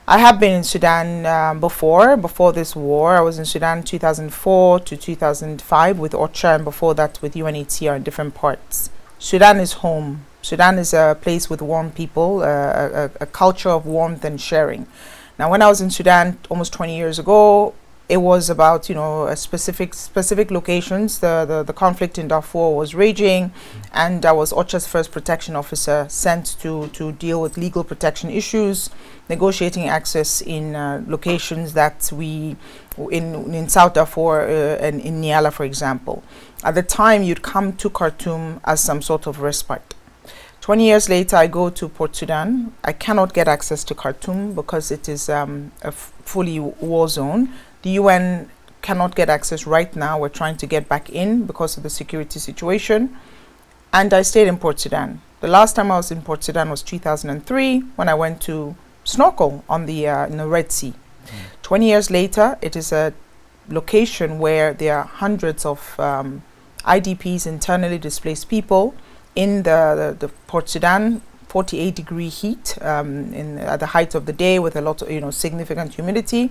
I have been in Sudan before this war. I was in Sudan 2004 to 2005 with OCHA, and before that with UNHCR in different parts. Sudan is home. Sudan is a place with warm people, a culture of warmth and sharing. Now, when I was in Sudan almost 20 years ago, it was about, a specific locations. The conflict in Darfur was raging, and I was OCHA's first protection officer sent to deal with legal protection issues, negotiating access in locations that in South Darfur and in Niala, for example. At the time, you'd come to Khartoum as some sort of respite. 20 years later, I go to Port Sudan. I cannot get access to Khartoum because it is a fully war zone. The UN cannot get access right now. We're trying to get back in because of the security situation. And I stayed in Port Sudan. The last time I was in Port Sudan was 2003 when I went to snorkel on in the Red Sea. 20 years later, it is a location where there are hundreds of IDPs, internally displaced people, in the Port Sudan, 48-degree heat at the height of the day with a lot of significant humidity.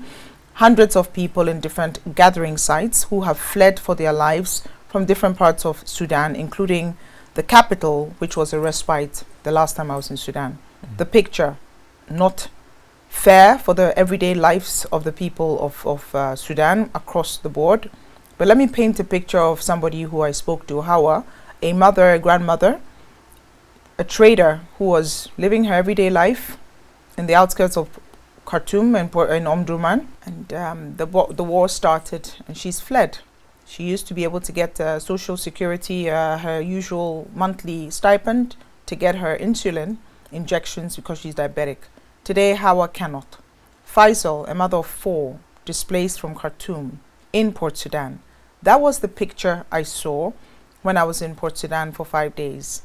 Hundreds of people in different gathering sites who have fled for their lives from different parts of Sudan, including the capital, which was a respite the last time I was in Sudan. The picture, not fair for the everyday lives of the people of Sudan across the board. But let me paint a picture of somebody who I spoke to, Hawa, a mother, a grandmother, a trader who was living her everyday life in the outskirts of Khartoum and in Omdurman, and the war started and she's fled. She used to be able to get social security, her usual monthly stipend, to get her insulin injections because she's diabetic. Today, Hawa cannot. Faisal, a mother of 4, displaced from Khartoum in Port Sudan. That was the picture I saw when I was in Port Sudan for 5 days,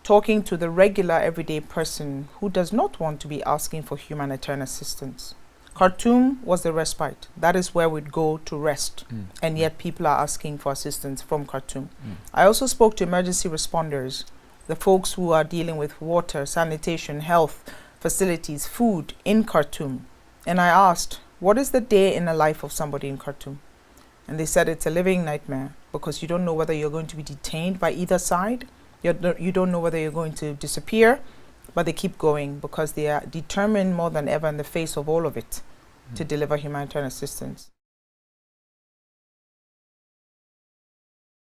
talking to the regular everyday person who does not want to be asking for humanitarian assistance. Khartoum was the respite. That is where we'd go to rest. And yet people are asking for assistance from Khartoum. I also spoke to emergency responders, the folks who are dealing with water, sanitation, health, facilities, food in Khartoum. And I asked, what is the day in the life of somebody in Khartoum? And they said it's a living nightmare because you don't know whether you're going to be detained by either side. You don't know whether you're going to disappear, but they keep going because they are determined more than ever in the face of all of it to deliver humanitarian assistance.